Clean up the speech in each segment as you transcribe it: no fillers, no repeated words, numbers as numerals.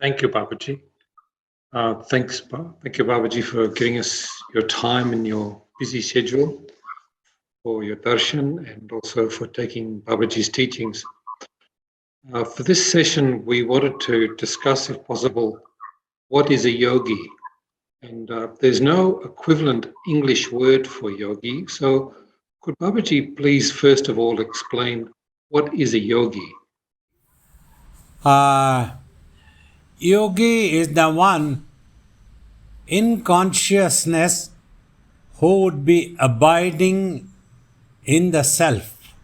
Thank you, Babaji. Thank you, Babaji, for giving us your time in your busy schedule for your darshan and also for taking Babaji's teachings. For this session, we wanted to discuss, if possible, what is a yogi? And there's no equivalent English word for yogi. So could Babaji please first of all explain what is a yogi? Yogi is the one in consciousness who would be abiding in the self.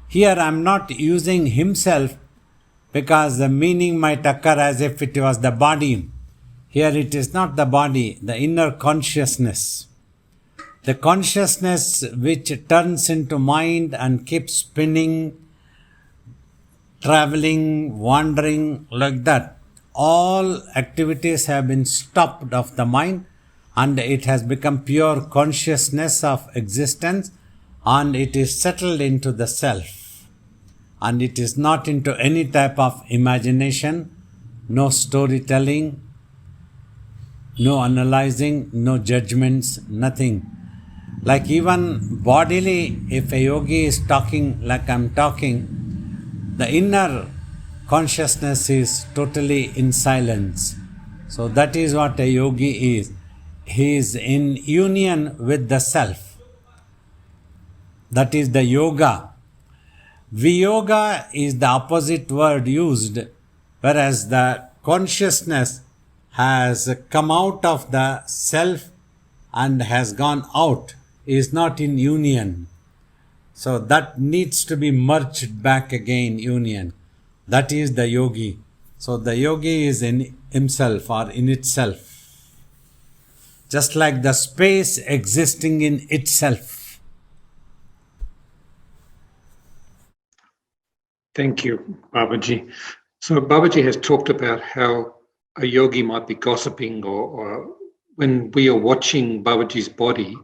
Here I am not using himself because the meaning might occur as if it was the body. Here it is not the body, the inner consciousness. The consciousness which turns into mind and keeps spinning, traveling, wandering like that. All activities have been stopped of the mind and it has become pure consciousness of existence and it is settled into the self. And it is not into any type of imagination, no storytelling, no analyzing, no judgments, nothing. Like even bodily, if a yogi is talking like I'm talking, the inner consciousness is totally in silence. So that is what a yogi is. He is in union with the self. That is the yoga. Viyoga is the opposite word used, whereas the consciousness has come out of the self and has gone out, is not in union. So that needs to be merged back again, union. That is the yogi. So the yogi is in himself or in itself. Just like the space existing in itself. Thank you, Babaji. So Babaji has talked about how a yogi might be gossiping or when we are watching Babaji's body,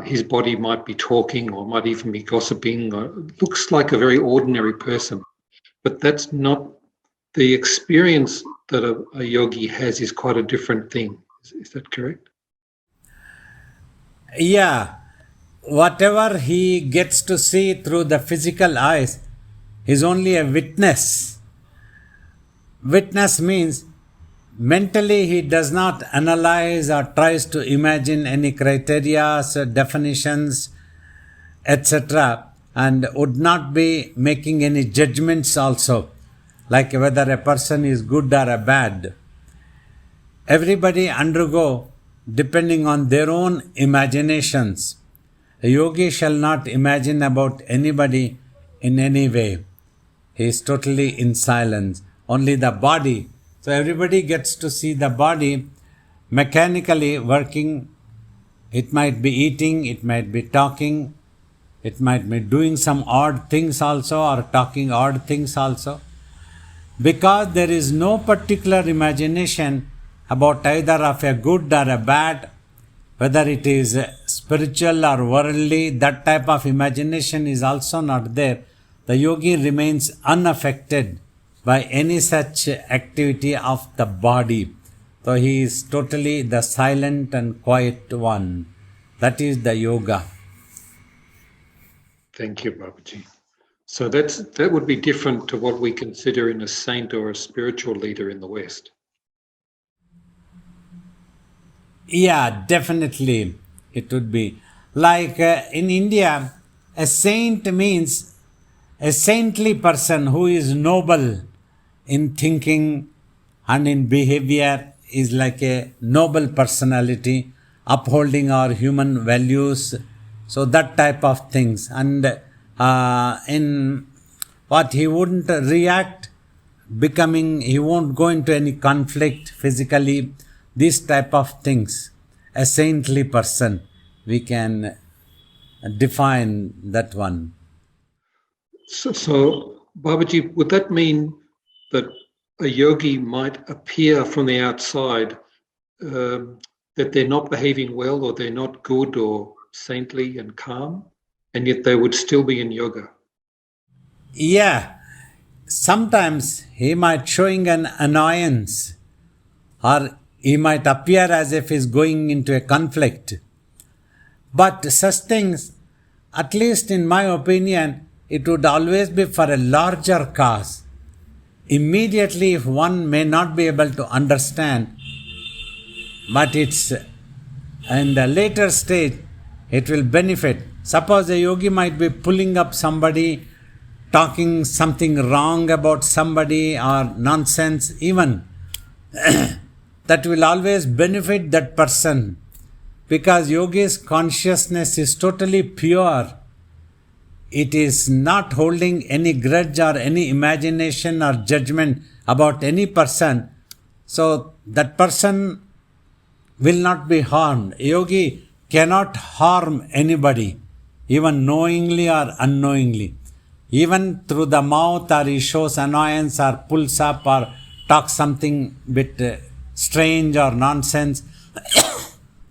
his body might be talking or might even be gossiping or looks like a very ordinary person. But that's not the experience that a yogi has is quite a different thing. Is that correct? Yeah, whatever he gets to see through the physical eyes is only a witness. Witness means mentally he does not analyze or tries to imagine any criteria, definitions, etc., and would not be making any judgments also, like whether a person is good or a bad. Everybody undergo depending on their own imaginations. A yogi shall not imagine about anybody in any way. He is totally in silence. Only the body. So everybody gets to see the body mechanically working. It might be eating, it might be talking, it might be doing some odd things also or talking odd things also. Because there is no particular imagination about either of a good or a bad, whether it is spiritual or worldly, that type of imagination is also not there. The yogi remains unaffected by any such activity of the body. So he is totally the silent and quiet one. That is the yoga. Thank you, Babaji. So that would be different to what we consider in a saint or a spiritual leader in the West. Yeah, definitely it would be. Like in India, a saint means a saintly person who is noble in thinking and in behavior, is like a noble personality upholding our human values. So that type of things. And in what he wouldn't react, he won't go into any conflict physically, these type of things. A saintly person, we can define that one. So Babaji, would that mean that a yogi might appear from the outside that they're not behaving well or they're not good or saintly and calm, and yet they would still be in yoga? Yeah. sometimes he might showing an annoyance, or he might appear as if he's going into a conflict. But such things, at least in my opinion, it would always be for a larger cause. Immediately, if one may not be able to understand, but it's in the later stage, it will benefit. Suppose a yogi might be pulling up somebody, talking something wrong about somebody or nonsense even. That will always benefit that person, because yogi's consciousness is totally pure. It is not holding any grudge or any imagination or judgment about any person. So that person will not be harmed. A yogi cannot harm anybody, even knowingly or unknowingly. Even through the mouth, or he shows annoyance or pulls up or talks something bit strange or nonsense,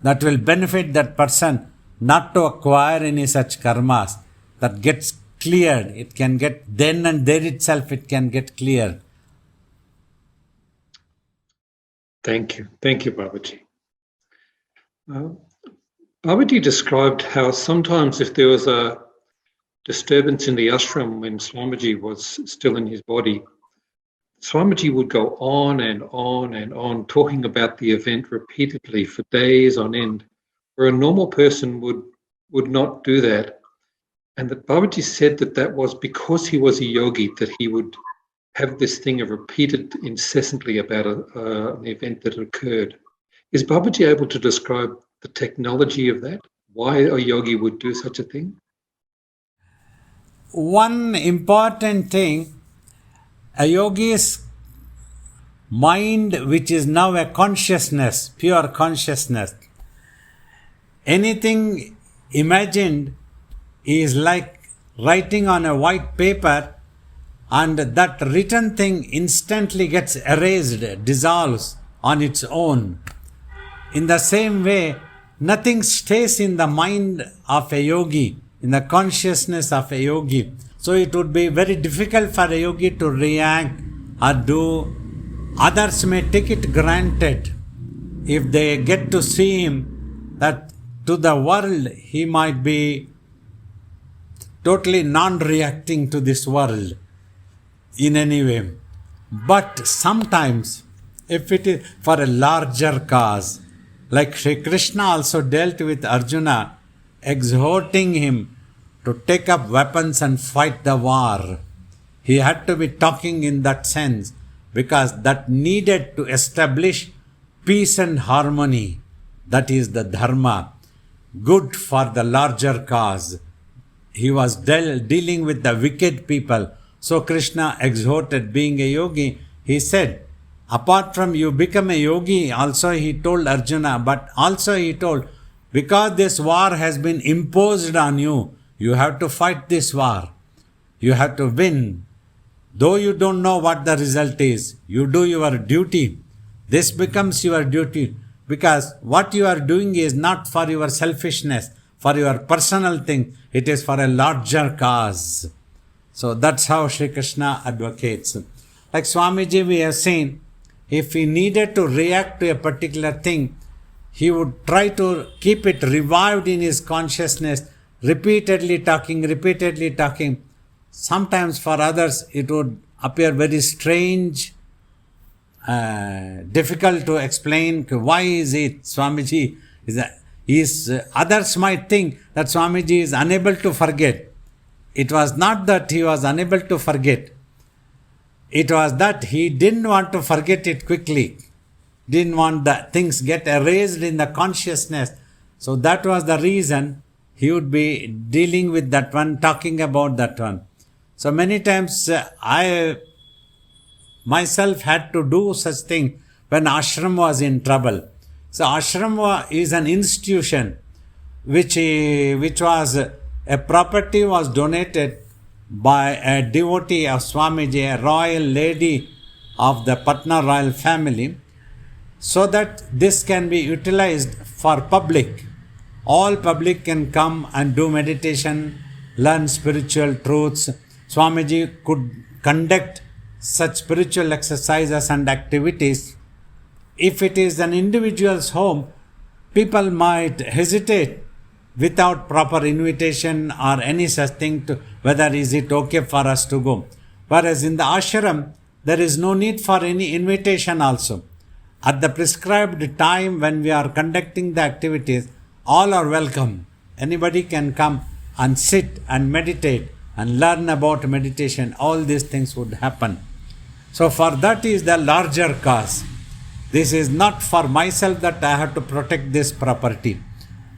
that will benefit that person not to acquire any such karmas. That gets cleared. It can get then and there itself, it can get cleared. Thank you. Thank you, Babaji. Babaji described how sometimes if there was a disturbance in the ashram when Swamiji was still in his body, Swamiji would go on and on and on talking about the event repeatedly for days on end, where a normal person would not do that. And that Babaji said that was because he was a yogi, that he would have this thing of repeated incessantly about an event that occurred. Is Babaji able to describe the technology of that? Why a yogi would do such a thing? One important thing, a yogi's mind, which is now a consciousness, pure consciousness, anything imagined is like writing on a white paper, and that written thing instantly gets erased, dissolves on its own. In the same way, nothing stays in the mind of a yogi, in the consciousness of a yogi. So it would be very difficult for a yogi to react or do. Others may take it granted if they get to see him, that to the world he might be totally non-reacting to this world in any way. But sometimes, if it is for a larger cause, like Sri Krishna also dealt with Arjuna, exhorting him to take up weapons and fight the war. He had to be talking in that sense, because that needed to establish peace and harmony. That is the dharma, good for the larger cause. He was dealing with the wicked people. So Krishna exhorted, being a yogi, he said, apart from you become a yogi, also he told Arjuna, but also he told, because this war has been imposed on you, you have to fight this war. You have to win. Though you don't know what the result is, you do your duty. This becomes your duty, because what you are doing is not for your selfishness, for your personal thing, it is for a larger cause. So that's how Sri Krishna advocates. Like Swamiji, we have seen, if he needed to react to a particular thing, he would try to keep it revived in his consciousness, repeatedly talking. Sometimes for others it would appear very strange, difficult to explain. Why is it Swamiji others might think that Swamiji is unable to forget. It was not that he was unable to forget. It was that he didn't want to forget it quickly. Didn't want the things get erased in the consciousness. So that was the reason he would be dealing with that one, talking about that one. So many times I myself had to do such thing when ashram was in trouble. So ashram is an institution which was a property was donated by a devotee of Swamiji, a royal lady of the Patna royal family, so that this can be utilized for public. All public can come and do meditation, learn spiritual truths. Swamiji could conduct such spiritual exercises and activities. If it is an individual's home, people might hesitate without proper invitation or any such thing to whether is it okay for us to go. Whereas in the ashram, there is no need for any invitation also. At the prescribed time when we are conducting the activities, all are welcome. Anybody can come and sit and meditate and learn about meditation. All these things would happen. So for that is the larger cause. This is not for myself that I have to protect this property.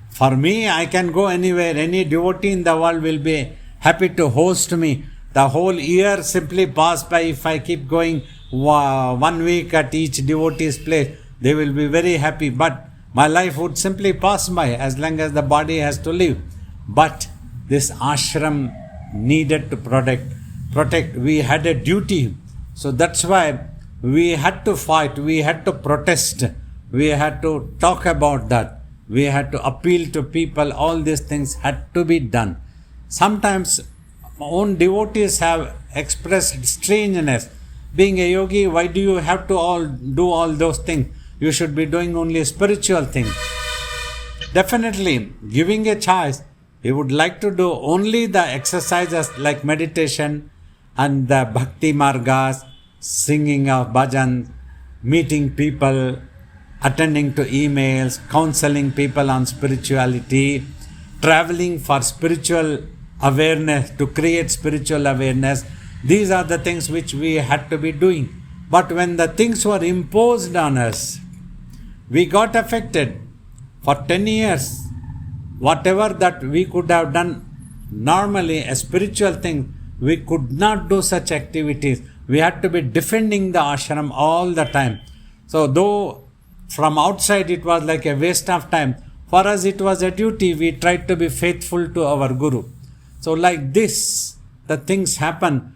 For me, I can go anywhere. Any devotee in the world will be happy to host me. The whole year simply pass by if I keep going 1 week at each devotee's place. They will be very happy. But my life would simply pass by as long as the body has to live. But this ashram needed to protect. We had a duty. So that's why we had to fight. We had to protest. We had to talk about that. We had to appeal to people. All these things had to be done. Sometimes own devotees have expressed strangeness. Being a yogi, why do you have to do all those things? You should be doing only spiritual things. Definitely, giving a choice, he would like to do only the exercises like meditation and the bhakti margas, singing of bhajan, meeting people, attending to emails, counseling people on spirituality, traveling for spiritual awareness, to create spiritual awareness. These are the things which we had to be doing. But when the things were imposed on us, we got affected. For 10 years, whatever that we could have done normally, a spiritual thing, we could not do such activities. We had to be defending the ashram all the time. So though from outside it was like a waste of time, for us it was a duty. We tried to be faithful to our Guru. So like this, the things happen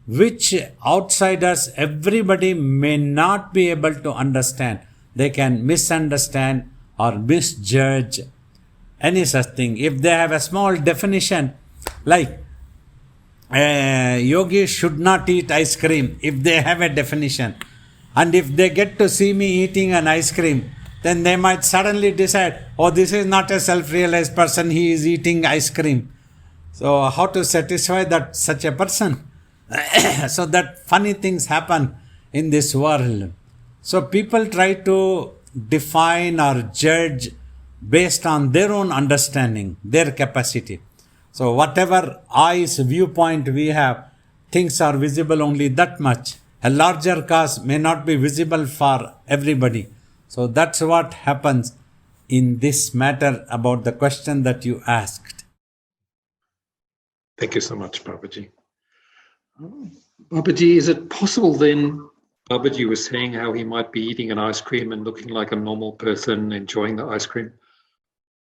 which outsiders, everybody may not be able to understand. They can misunderstand or misjudge any such thing. If they have a small definition, like yogis should not eat ice cream, if they have a definition, and if they get to see me eating an ice cream, then they might suddenly decide, oh, this is not a self-realized person, he is eating ice cream. So how to satisfy that such a person? So that funny things happen in this world. So people try to define or judge based on their own understanding, their capacity. So whatever eyes viewpoint we have, things are visible only that much. A larger cause may not be visible for everybody. So that's what happens in this matter about the question that you asked. Thank you so much, Babaji. Babaji, is it possible then, Babaji was saying how he might be eating an ice cream and looking like a normal person, enjoying the ice cream.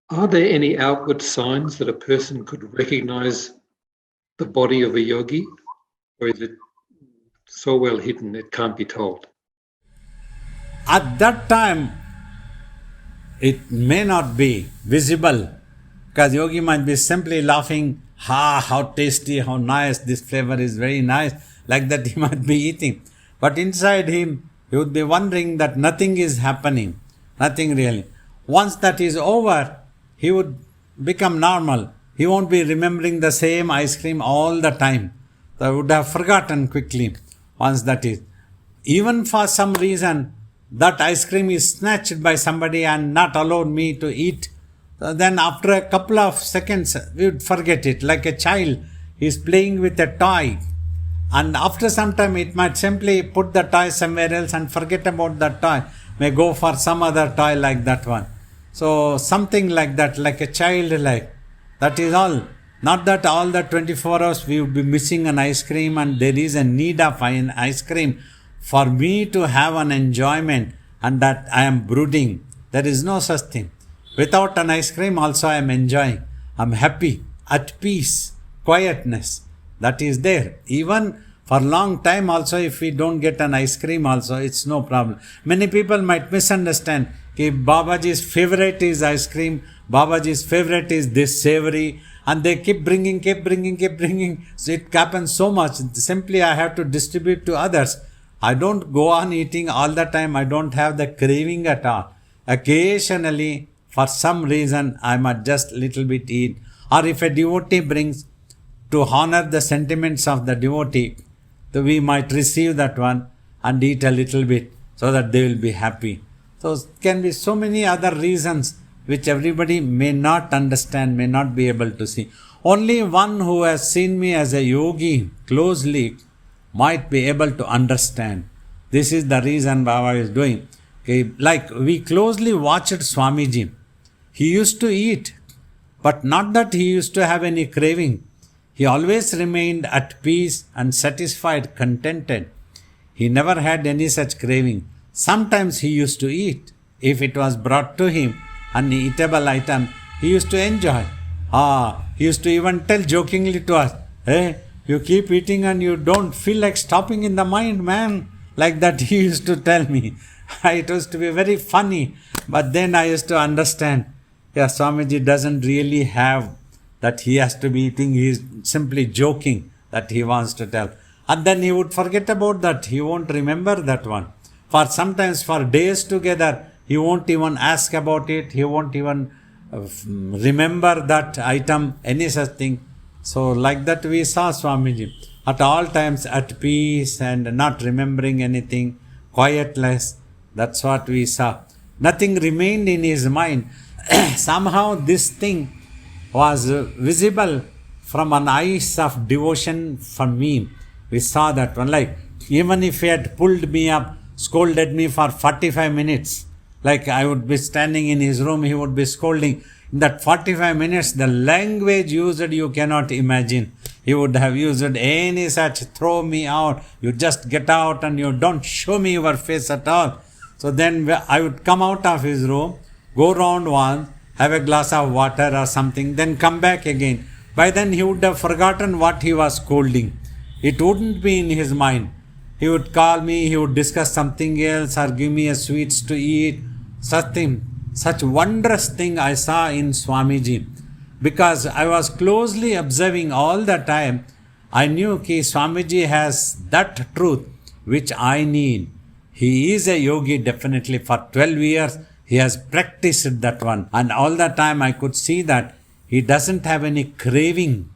Are there any outward signs that a person could recognize the body of a yogi? Or is it so well hidden it can't be told? At that time, it may not be visible, because yogi might be simply laughing, how tasty, how nice, this flavor is very nice, like that he might be eating. But inside him, he would be wondering that nothing is happening, nothing really. Once that is over, he would become normal. He won't be remembering the same ice cream all the time. So I would have forgotten quickly once that is. Even for some reason, that ice cream is snatched by somebody and not allowed me to eat. So then after a couple of seconds, we would forget it. Like a child is playing with a toy. And after some time, it might simply put the toy somewhere else and forget about that toy. May go for some other toy like that one. So something like that, like a child like. That is all. Not that all the 24 hours we would be missing an ice cream and there is a need of an ice cream for me to have an enjoyment and that I am brooding. There is no such thing. Without an ice cream also I am enjoying. I am happy, at peace, quietness. That is there. Even for long time also, if we don't get an ice cream also, it's no problem. Many people might misunderstand. Babaji's favorite is ice cream, Babaji's favorite is this savory, And they keep bringing. So it happens so much. Simply I have to distribute to others. I don't go on eating all the time. I don't have the craving at all. Occasionally, for some reason, I might just little bit eat. Or if a devotee brings, to honor the sentiments of the devotee, so we might receive that one and eat a little bit so that they will be happy. So it can be so many other reasons which everybody may not understand, may not be able to see. Only one who has seen me as a yogi closely might be able to understand. This is the reason Baba is doing. Okay, like we closely watched Swamiji. He used to eat, but not that he used to have any craving. He always remained at peace and satisfied, contented. He never had any such craving. Sometimes he used to eat. If it was brought to him, an eatable item, he used to enjoy. He used to even tell jokingly to us, "Hey, you keep eating and you don't feel like stopping in the mind, man." Like that he used to tell me. It was to be very funny. But then I used to understand, Swamiji doesn't really have that he has to be eating. He is simply joking that he wants to tell. And then he would forget about that. He won't remember that one. Sometimes for days together, he won't even ask about it. He won't even remember that item, any such thing. So like that we saw Swamiji. At all times at peace and not remembering anything, quietless. That's what we saw. Nothing remained in his mind. Somehow this thing was visible from an eyes of devotion for me. We saw that one. Like even if he had pulled me up, scolded me for 45 minutes, like I would be standing in his room, he would be scolding. In that 45 minutes, the language used you cannot imagine. He would have used any such, throw me out, you just get out and you don't show me your face at all. So then I would come out of his room, go round once, have a glass of water or something, then come back again. By then he would have forgotten what he was scolding. It wouldn't be in his mind. He would call me, he would discuss something else or give me a sweets to eat. Such wondrous thing I saw in Swamiji. Because I was closely observing all the time, I knew that Swamiji has that truth which I need. He is a yogi definitely. For 12 years, he has practiced that one. And all the time I could see that he doesn't have any craving.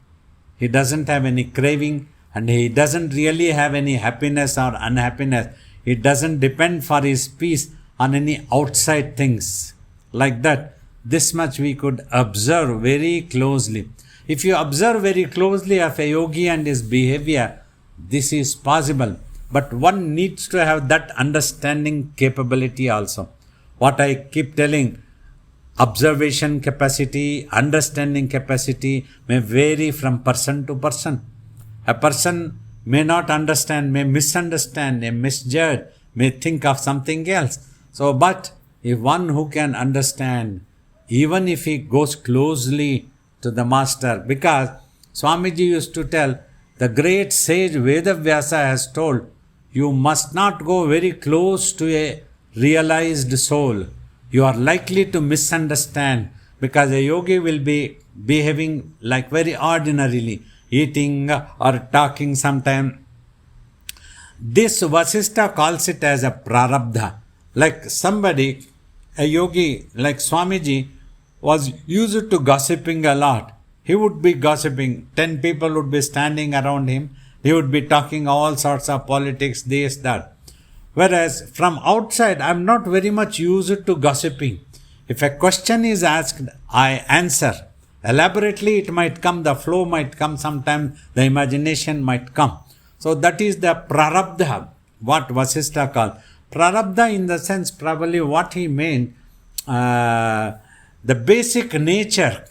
He doesn't have any craving and he doesn't really have any happiness or unhappiness. He doesn't depend for his peace on any outside things. Like that, this much we could observe very closely. If you observe very closely of a yogi and his behavior, this is possible. But one needs to have that understanding capability also. What I keep telling, observation capacity, understanding capacity may vary from person to person. A person may not understand, may misunderstand, may misjudge, may think of something else. So, but if one who can understand, even if he goes closely to the master, because Swamiji used to tell, the great sage Vedavyasa has told, you must not go very close to a realized soul. You are likely to misunderstand, because a yogi will be behaving like very ordinarily, eating or talking sometime. This Vasistha calls it as a prarabdha. Like somebody, a yogi like Swamiji was used to gossiping a lot. He would be gossiping. 10 people would be standing around him. He would be talking all sorts of politics, this, that. Whereas from outside, I am not very much used to gossiping. If a question is asked, I answer. Elaborately it might come, the flow might come sometime, the imagination might come. So that is the prarabdha, what Vasistha called. Prarabdha in the sense, probably what he meant, the basic nature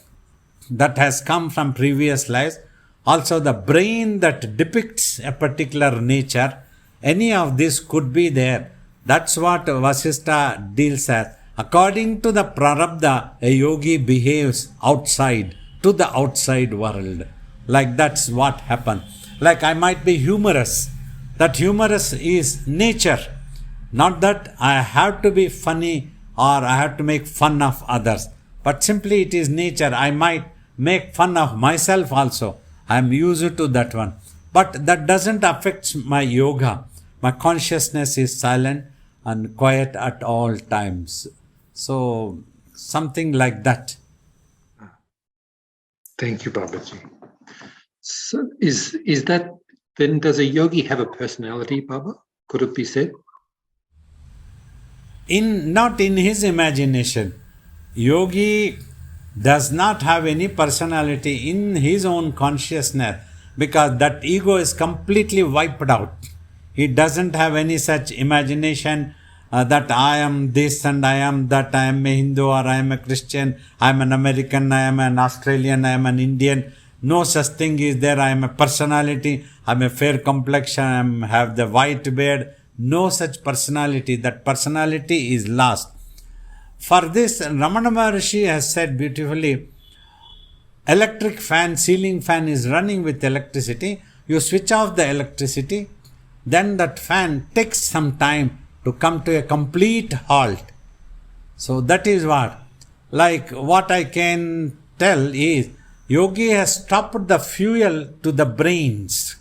that has come from previous lives, also the brain that depicts a particular nature, any of this could be there. That's what Vasistha deals as. According to the prarabdha, a yogi behaves outside, to the outside world. Like that's what happened. Like I might be humorous. That humorous is nature. Not that I have to be funny or I have to make fun of others. But simply it is nature. I might make fun of myself also. I am used to that one. But that doesn't affect my yoga. My consciousness is silent and quiet at all times. So, something like that. Thank you, Babaji. So is that, then does a yogi have a personality, Baba? Could it be said? Not in his imagination. Yogi does not have any personality in his own consciousness because that ego is completely wiped out. He doesn't have any such imagination that I am this and I am that, I am a Hindu or I am a Christian, I am an American, I am an Australian, I am an Indian. No such thing is there. I am a personality, I am a fair complexion, I have the white beard. No such personality. That personality is lost. For this, Ramana Maharshi has said beautifully, electric fan, ceiling fan is running with electricity. You switch off the electricity, then that fan takes some time to come to a complete halt. So that is what I can tell is, Yogi has stopped the fuel to the brains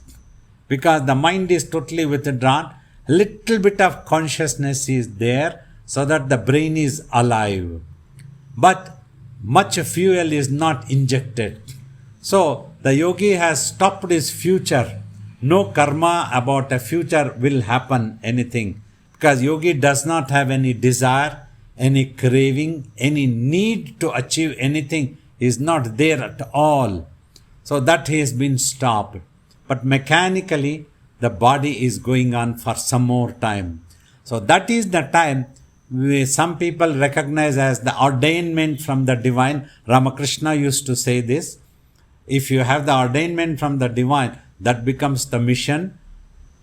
because the mind is totally withdrawn. Little bit of consciousness is there so that the brain is alive. But much fuel is not injected. So the yogi has stopped his future. No karma about a future will happen anything. Because yogi does not have any desire, any craving, any need to achieve anything is not there at all. So that has been stopped. But mechanically, the body is going on for some more time. So that is the time some people recognize as the ordainment from the divine. Ramakrishna used to say this. If you have the ordainment from the divine, that becomes the mission.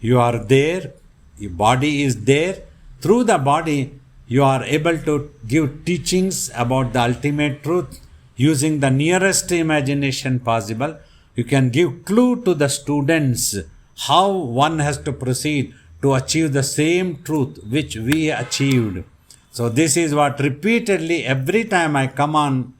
You are there, your body is there. Through the body, you are able to give teachings about the ultimate truth using the nearest imagination possible. You can give clue to the students how one has to proceed to achieve the same truth which we achieved. So this is what repeatedly every time I come on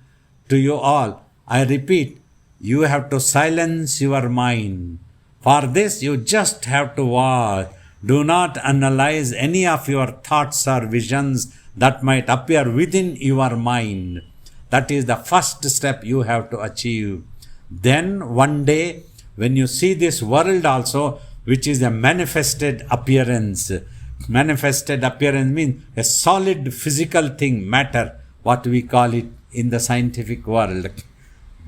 to you all, I repeat, you have to silence your mind. For this you just have to watch. Do not analyze any of your thoughts or visions that might appear within your mind. That is the first step you have to achieve. Then one day, when you see this world also, which is a manifested appearance. Manifested appearance means a solid physical thing, matter, what we call it in the scientific world.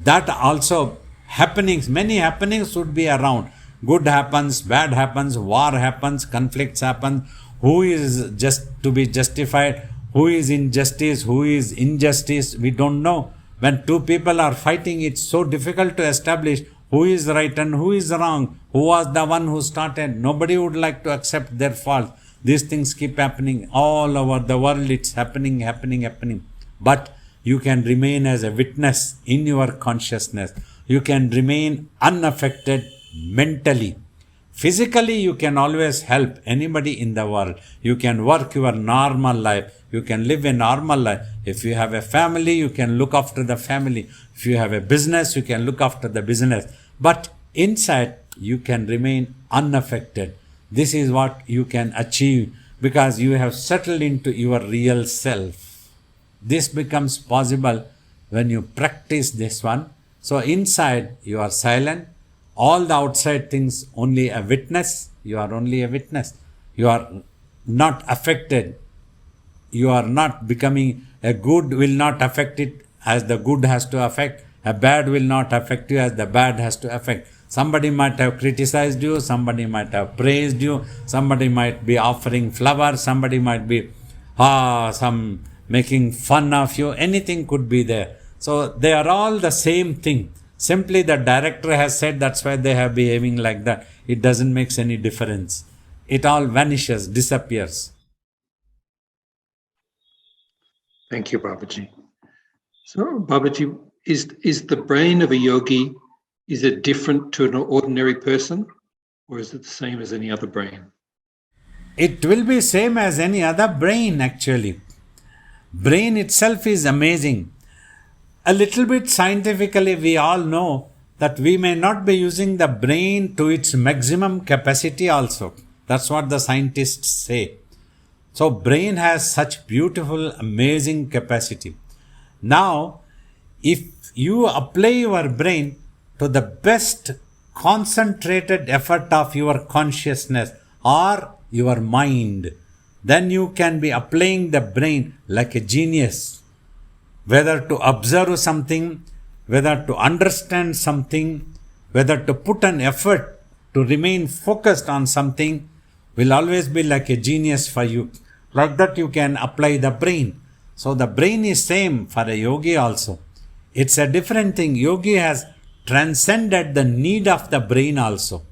That also happenings, many happenings would be around. Good happens, bad happens, war happens, conflicts happen. Who is just to be justified? Who is injustice? Who is injustice? We don't know. When two people are fighting, it's so difficult to establish who is right and who is wrong. Who was the one who started? Nobody would like to accept their fault. These things keep happening all over the world. It's happening. But you can remain as a witness in your consciousness. You can remain unaffected mentally. Physically, you can always help anybody in the world. You can work your normal life. You can live a normal life. If you have a family, you can look after the family. If you have a business, you can look after the business. But inside, you can remain unaffected. This is what you can achieve because you have settled into your real self. This becomes possible when you practice this one. So inside, you are silent. All the outside things, only a witness. You are only a witness. You are not affected. You are not becoming a good will not affect it as the good has to affect. A bad will not affect you as the bad has to affect. Somebody might have criticized you. Somebody might have praised you. Somebody might be offering flowers. Somebody might be making fun of you. Anything could be there. So they are all the same thing. Simply the director has said that's why they are behaving like that. It doesn't make any difference. It all vanishes, disappears. Thank you, Babaji. So, Babaji, is the brain of a yogi, is it different to an ordinary person, or is it the same as any other brain? It will be same as any other brain actually. Brain itself is amazing. a little bit scientifically, we all know that we may not be using the brain to its maximum capacity also. That's what the scientists say. So brain has such beautiful, amazing capacity. Now, if you apply your brain to the best concentrated effort of your consciousness or your mind, then you can be applying the brain like a genius. Whether to observe something, whether to understand something, whether to put an effort to remain focused on something will always be like a genius for you. Like that you can apply the brain. So the brain is same for a yogi also. It's a different thing. Yogi has transcended the need of the brain also.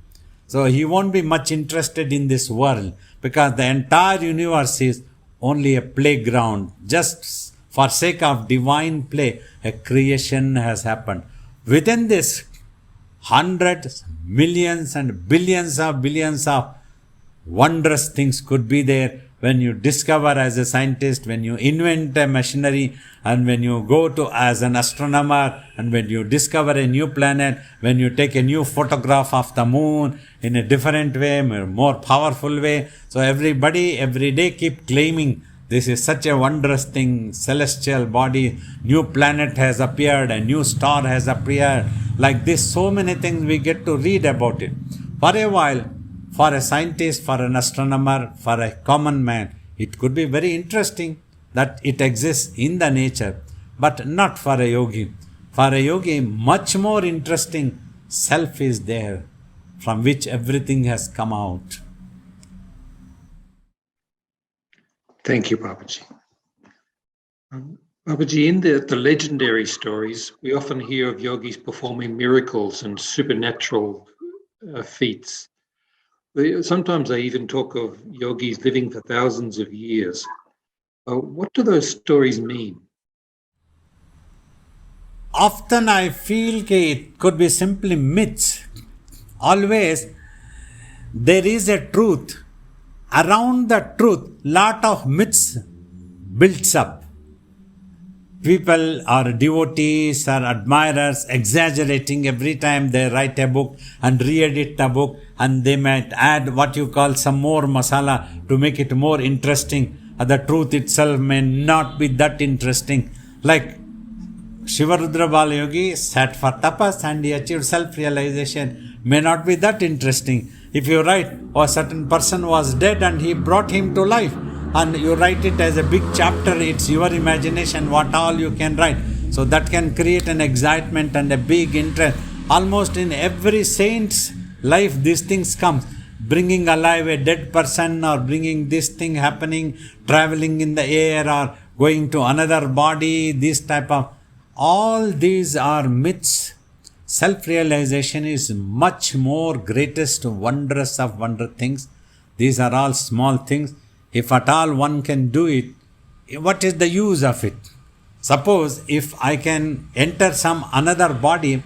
So he won't be much interested in this world because the entire universe is only a playground. Just for sake of divine play, a creation has happened. Within this, hundreds, millions and billions of wondrous things could be there when you discover as a scientist, when you invent a machinery, and when you go to as an astronomer, and when you discover a new planet, when you take a new photograph of the moon in a different way, more powerful way. So everybody every day keep claiming this is such a wondrous thing, celestial body, new planet has appeared, a new star has appeared. Like this, so many things we get to read about it. For a while, for a scientist, for an astronomer, for a common man, it could be very interesting that it exists in the nature, but not for a yogi. For a yogi, much more interesting, self is there, from which everything has come out. Thank you, Babaji. Babaji, in the legendary stories, we often hear of yogis performing miracles and supernatural feats. Sometimes they even talk of yogis living for thousands of years. What do those stories mean? Often I feel that it could be simply myths. Always there is a truth. Around the truth, lot of myths builds up. People or devotees or admirers exaggerating every time they write a book and re-edit the book, and they might add what you call some more masala to make it more interesting. The truth itself may not be that interesting. Like Shivarudra Balayogi sat for tapas and he achieved self-realization. May not be that interesting. If you write, a certain person was dead and he brought him to life, and you write it as a big chapter, it's your imagination, what all you can write. So that can create an excitement and a big interest. Almost in every saint's life, these things come. Bringing alive a dead person, or bringing this thing happening, traveling in the air, or going to another body, this type of, all these are myths. Self-realization is much more greatest wondrous of wonder things. These are all small things. If at all one can do it, what is the use of it? Suppose if I can enter some another body,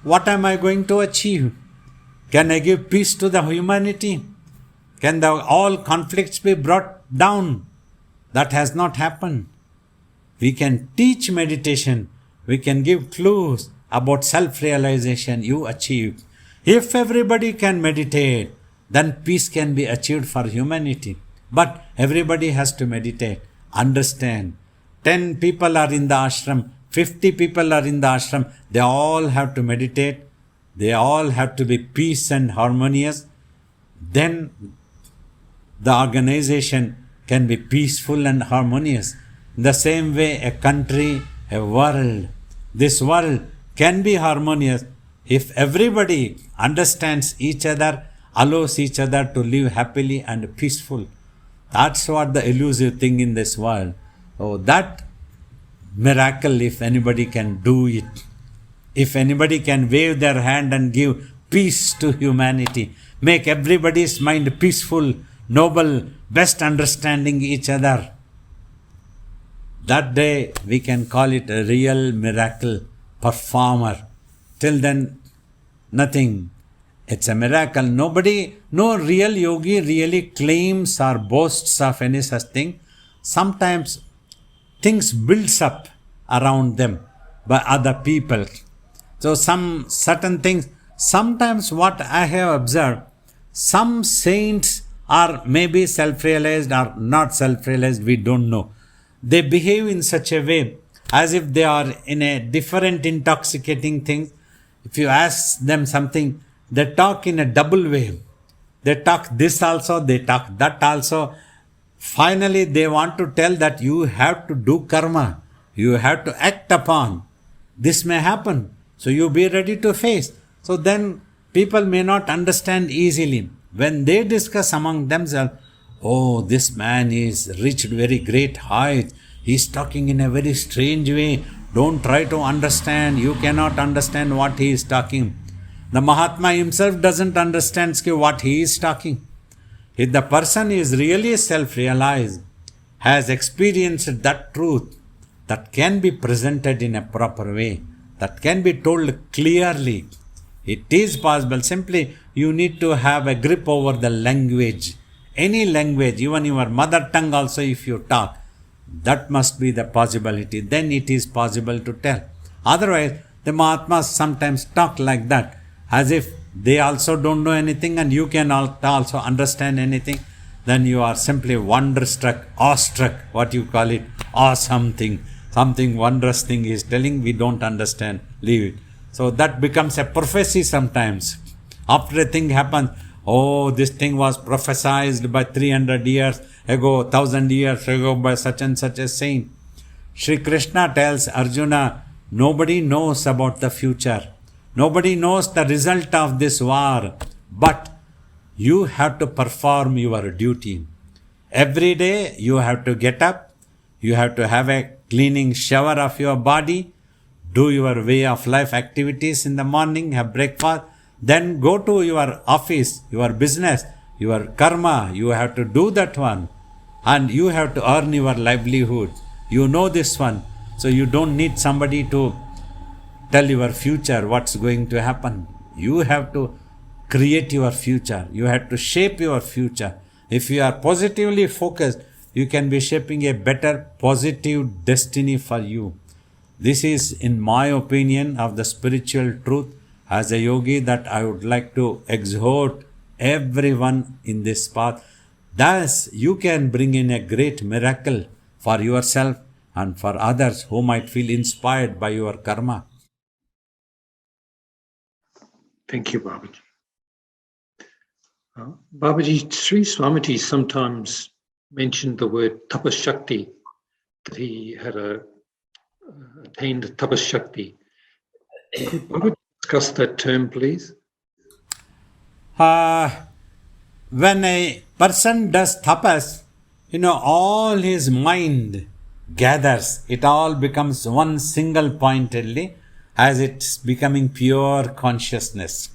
what am I going to achieve? Can I give peace to the humanity? Can all conflicts be brought down? That has not happened. We can teach meditation. We can give clues about self-realization you achieve. If everybody can meditate, then peace can be achieved for humanity. But everybody has to meditate, understand. 10 people are in the ashram, 50 people are in the ashram. They all have to meditate. They all have to be peace and harmonious. Then the organization can be peaceful and harmonious. In the same way, a country, a world, this world can be harmonious if everybody understands each other, allows each other to live happily and peaceful. That's what the elusive thing in this world. Oh, that miracle, if anybody can do it, if anybody can wave their hand and give peace to humanity, make everybody's mind peaceful, noble, best understanding each other, that day we can call it a real miracle performer. Till then, nothing. It's a miracle. Nobody, no real yogi really claims or boasts of any such thing. Sometimes things builds up around them. by other people. So some certain things, sometimes what I have observed, some saints are maybe self-realized or not self-realized, we don't know. They behave in such a way as if they are in a different intoxicating thing. If you ask them something, they talk in a double way. They talk this also, they talk that also. Finally, they want to tell that you have to do karma. You have to act upon. This may happen. So you be ready to face. So then people may not understand easily. When they discuss among themselves, oh, this man is reached very great height. He is talking in a very strange way. Don't try to understand. You cannot understand what he is talking. The Mahatma himself doesn't understand what he is talking. If the person is really self-realized, has experienced that truth that can be presented in a proper way, that can be told clearly, it is possible. Simply, you need to have a grip over the language. Any language, even your mother tongue also, if you talk, that must be the possibility. Then it is possible to tell. Otherwise, the Mahatmas sometimes talk like that, as if they also don't know anything and you can also understand anything. Then you are simply wonderstruck, awestruck, what you call it, awesome thing. Something wondrous thing he is telling, we don't understand, leave it. So that becomes a prophecy sometimes. After a thing happens, oh, this thing was prophesied by 300 years ago, 1000 years ago by such and such a saint. Sri Krishna tells Arjuna, nobody knows about the future. Nobody knows the result of this war. But you have to perform your duty. Every day you have to get up. You have to have a cleaning shower of your body. Do your way of life activities in the morning. Have breakfast. Then go to your office, your business, your karma. You have to do that one. And you have to earn your livelihood. You know this one. So you don't need somebody to tell your future what's going to happen. You have to create your future. You have to shape your future. If you are positively focused, you can be shaping a better positive destiny for you. This is, in my opinion, of the spiritual truth as a yogi that I would like to exhort everyone in this path. Thus, you can bring in a great miracle for yourself and for others who might feel inspired by your karma. Thank you, Babaji. Babaji, Sri Swamiji sometimes mentioned the word tapashakti, that he had attained tapashakti. Could Babaji discuss that term, please? When a person does tapas, all his mind gathers. It all becomes one single pointedly as it's becoming pure consciousness.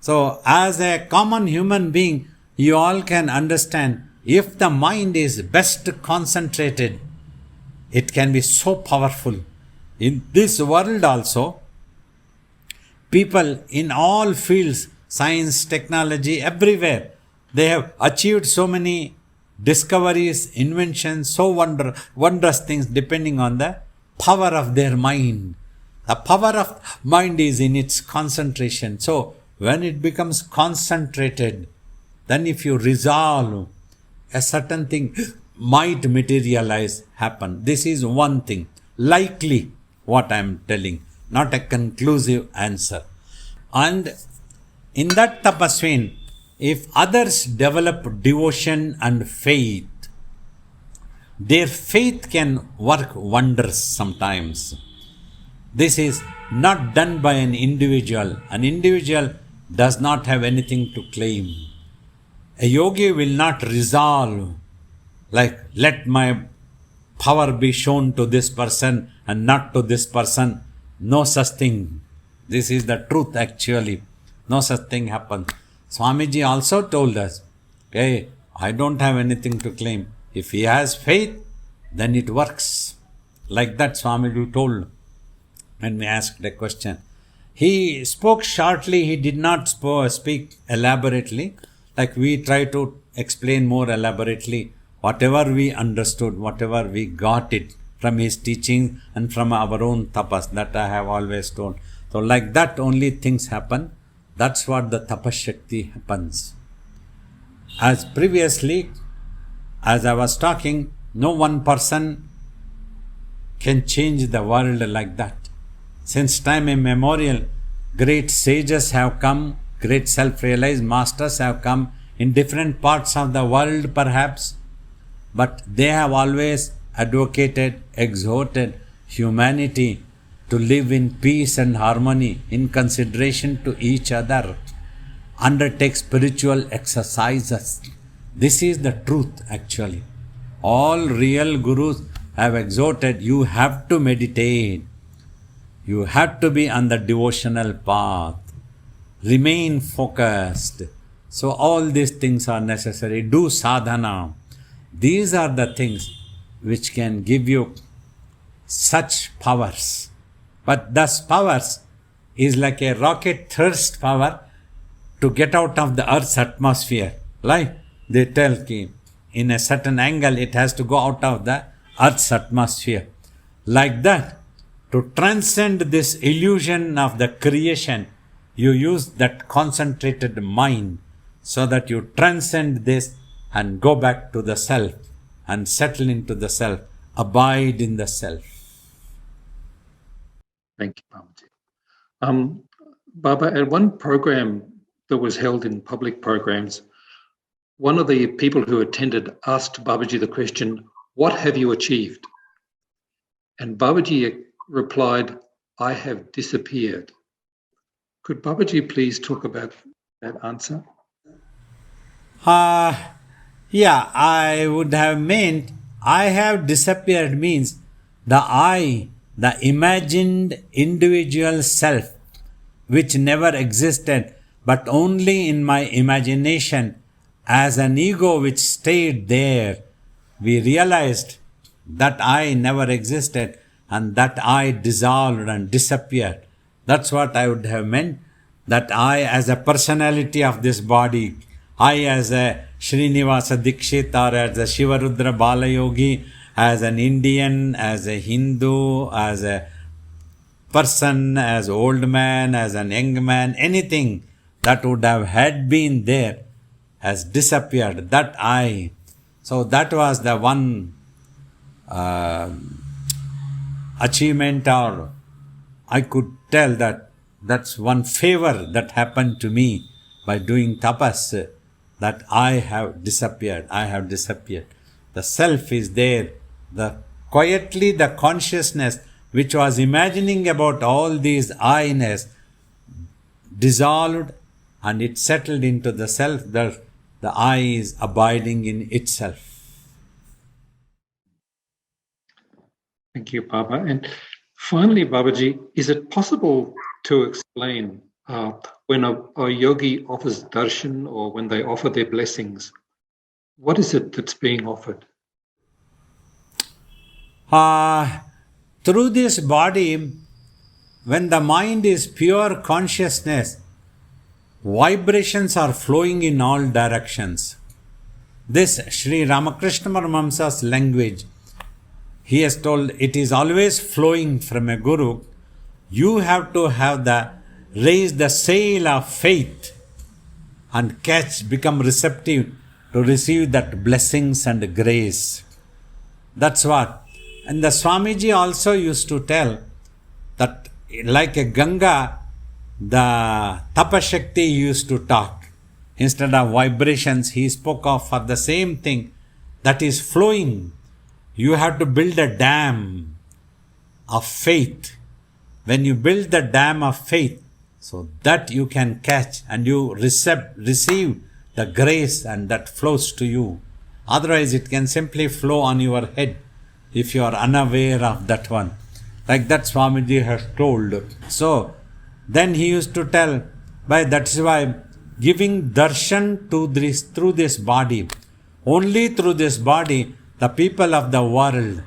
So, as a common human being, you all can understand, if the mind is best concentrated, it can be so powerful. In this world also, people in all fields, science, technology, everywhere, they have achieved so many discoveries, inventions, so wondrous things depending on the power of their mind. The power of mind is in its concentration. So, when it becomes concentrated, then if you resolve, a certain thing might materialize, happen. This is one thing. Likely, what I am telling, not a conclusive answer. And in that tapasvin, if others develop devotion and faith, their faith can work wonders sometimes. This is not done by an individual. An individual does not have anything to claim. A yogi will not resolve, like, let my power be shown to this person and not to this person. No such thing. This is the truth actually. No such thing happens. Swamiji also told us, hey, I don't have anything to claim. If he has faith, then it works. Like that Swamiji told when we asked a question. He spoke shortly, he did not speak elaborately. Like we try to explain more elaborately. Whatever we understood, whatever we got it from his teaching and from our own tapas. That I have always told. So like that only things happen. That's what the tapas shakti happens. As previously, as I was talking, no one person can change the world like that. Since time immemorial, great sages have come, great self-realized masters have come in different parts of the world perhaps, but they have always advocated, exhorted humanity to live in peace and harmony in consideration to each other, undertake spiritual exercises. This is the truth actually. All real gurus have exhorted, you have to meditate. You have to be on the devotional path. Remain focused. So all these things are necessary. Do sadhana. These are the things which can give you such powers. But thus powers is like a rocket thirst power to get out of the earth's atmosphere. Like they tell ki in a certain angle it has to go out of the earth's atmosphere. Like that, to transcend this illusion of the creation, you use that concentrated mind so that you transcend this and go back to the self and settle into the self, abide in the self. Thank you, Babaji. Baba, at one program that was held in public programs, one of the people who attended asked Babaji the question, "What have you achieved?" And Babaji replied, "I have disappeared." Could Babaji please talk about that answer? Yeah, I would have meant I have disappeared means the I, the imagined individual self, which never existed but only in my imagination as an ego which stayed there. We realized that I never existed and that I dissolved and disappeared. That's what I would have meant. That I as a personality of this body, I as a Srinivasa Dikshit or as a Shivarudra Balayogi, as an Indian, as a Hindu, as a person, as old man, as an young man, anything that would have had been there has disappeared. That I. So that was the one achievement, or I could tell that that's one favor that happened to me by doing tapas, that I have disappeared. I have disappeared. The self is there. Quietly the consciousness which was imagining about all these I-ness dissolved and it settled into the self. The I is abiding in itself. Thank you, Baba. And finally, Babaji, is it possible to explain when a yogi offers darshan or when they offer their blessings, what is it that's being offered? Through this body, when the mind is pure consciousness, vibrations are flowing in all directions. This Sri Ramakrishna Paramahamsa's language, he has told it is always flowing from a guru. You have to raise the sail of faith and become receptive to receive that blessings and grace. That's what. And the Swamiji also used to tell that like a Ganga, the Tapashakti used to talk. Instead of vibrations, he spoke of for the same thing that is flowing. You have to build a dam of faith. When you build the dam of faith, so that you can catch and you receive the grace and that flows to you. Otherwise it can simply flow on your head if you are unaware of that one. Like that Swamiji has told. So then he used to tell, that is why giving darshan through this body, only through this body, the people of the world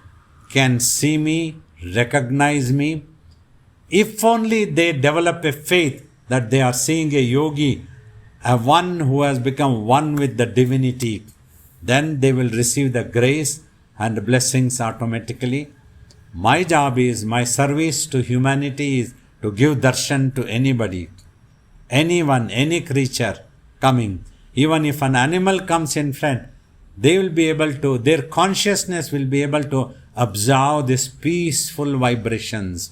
can see me, recognize me. If only they develop a faith that they are seeing a yogi, a one who has become one with the divinity, then they will receive the grace and blessings automatically. My job is, my service to humanity is to give darshan to anybody, anyone, any creature coming. Even if an animal comes in front, they will be able to, their consciousness will be able to observe these peaceful vibrations.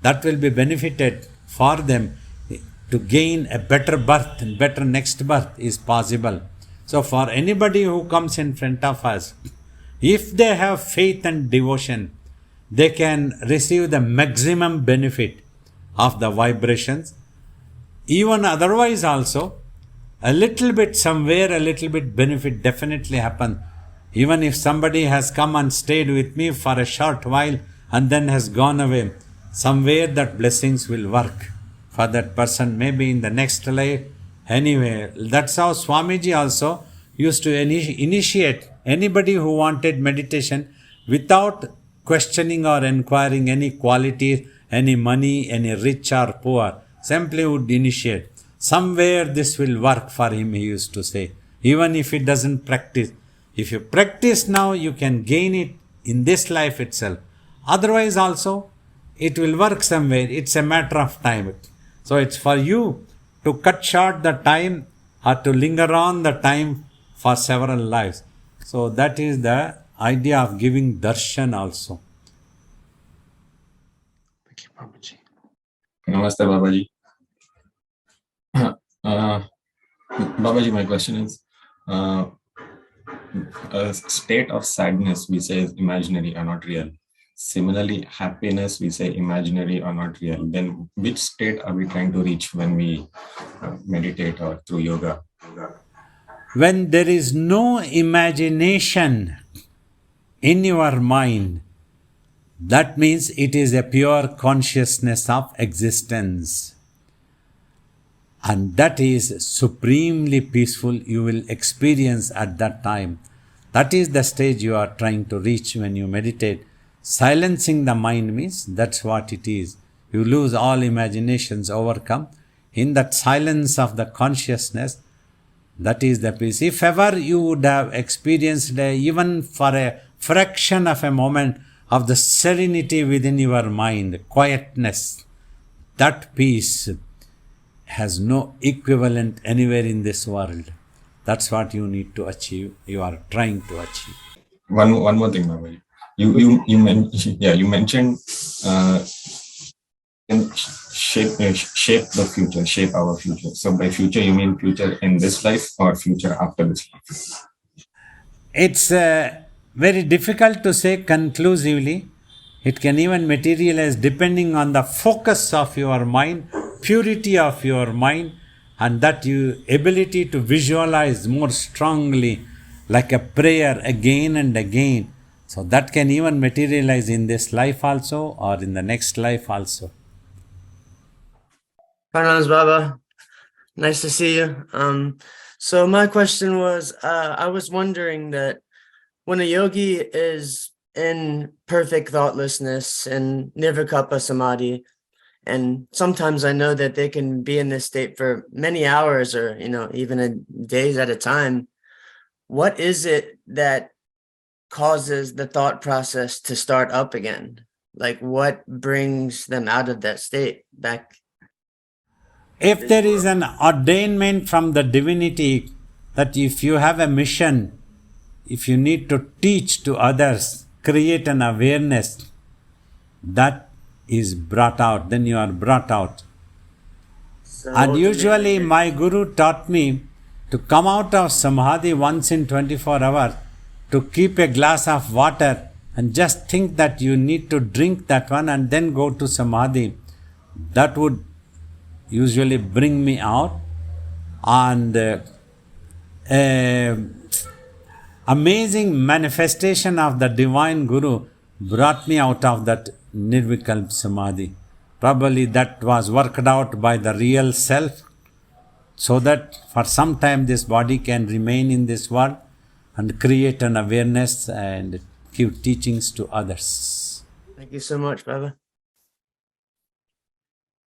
That will be benefited for them to gain a better birth and better next birth is possible. So for anybody who comes in front of us, if they have faith and devotion, they can receive the maximum benefit of the vibrations. Even otherwise also, a little bit somewhere, a little bit benefit definitely happen. Even if somebody has come and stayed with me for a short while and then has gone away, somewhere that blessings will work for that person, maybe in the next life. Anyway, that's how Swamiji also used to initiate anybody who wanted meditation without questioning or inquiring any qualities, any money, any rich or poor. Simply would initiate. Somewhere this will work for him, he used to say. Even if he doesn't practice. If you practice now, you can gain it in this life itself. Otherwise also, it will work somewhere. It's a matter of time. So it's for you to cut short the time or to linger on the time for several lives. So that is the idea of giving darshan also. Thank you, Babaji. Namaste, Babaji. Babaji, my question is, a state of sadness we say is imaginary or not real. Similarly, happiness we say imaginary or not real. Then which state are we trying to reach when we meditate or through yoga? When there is no imagination in your mind, that means it is a pure consciousness of existence. And that is supremely peaceful you will experience at that time. That is the stage you are trying to reach when you meditate. Silencing the mind means that's what it is. You lose all imaginations, overcome. In that silence of the consciousness, that is the peace. If ever you would have experienced even for a fraction of a moment of the serenity within your mind, quietness, that peace has no equivalent anywhere in this world. That's what you need to achieve. You are trying to achieve. One more thing, Babaji. You mentioned shape the future, shape our future. So by future you mean future in this life or future after this life? It's very difficult to say conclusively. It can even materialize depending on the focus of your mind, purity of your mind, and that you ability to visualize more strongly like a prayer again and again. So that can even materialize in this life also or in the next life also. Pranams Baba, nice to see you. So my question was, I was wondering that when a yogi is in perfect thoughtlessness and nirvikalpa samadhi, and sometimes I know that they can be in this state for many hours or, even days at a time. What is it that causes the thought process to start up again? Like what brings them out of that state back? If there is an ordainment from the divinity that if you have a mission, if you need to teach to others, create an awareness, that is brought out, then you are brought out. So And usually my guru taught me to come out of samadhi once in 24 hours, to keep a glass of water and just think that you need to drink that one and then go to samadhi. That would usually bring me out. And amazing manifestation of the divine guru brought me out of that nirvikalpa samadhi. Probably that was worked out by the real self, so that for some time this body can remain in this world and create an awareness and give teachings to others. Thank you so much, Baba.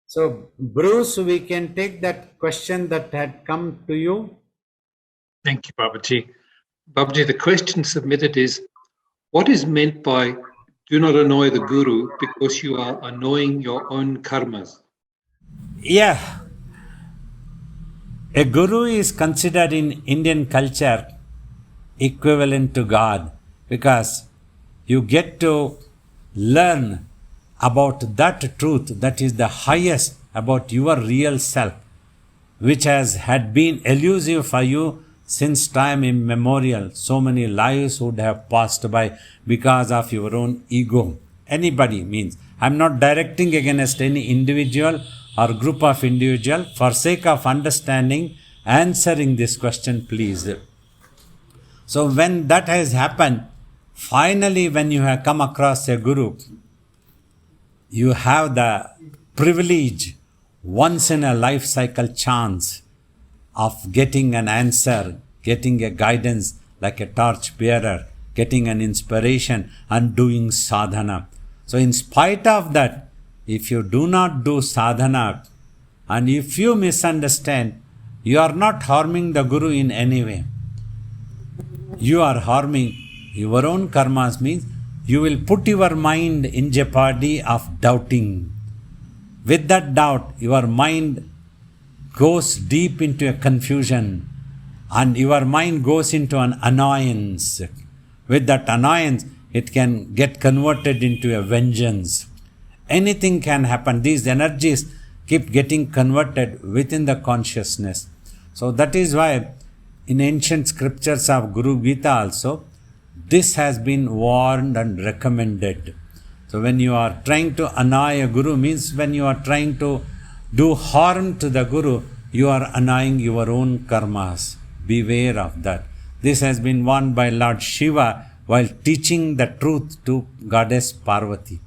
So, Bruce, we can take that question that had come to you. Thank you, Babaji. Babaji, the question submitted is, what is meant by do not annoy the Guru because you are annoying your own karmas. Yeah. A guru is considered in Indian culture equivalent to God because you get to learn about that truth that is the highest about your real self, which had been elusive for you since time immemorial. So many lives would have passed by because of your own ego. Anybody means, I'm not directing against any individual or group of individual. For sake of understanding, answering this question, please. So when that has happened, finally when you have come across a guru, you have the privilege, once in a life cycle chance of getting an answer, getting a guidance like a torch bearer, getting an inspiration and doing sadhana. So in spite of that, if you do not do sadhana and if you misunderstand, you are not harming the Guru in any way. You are harming your own karmas, means you will put your mind in jeopardy of doubting. With that doubt, your mind goes deep into a confusion and your mind goes into an annoyance. With that annoyance, it can get converted into a vengeance. Anything can happen. These energies keep getting converted within the consciousness. So that is why in ancient scriptures of Guru Gita also, this has been warned and recommended. So when you are trying to annoy a Guru, means when you are trying to do harm to the Guru, you are annoying your own karmas. Beware of that. This has been warned by Lord Shiva while teaching the truth to Goddess Parvati.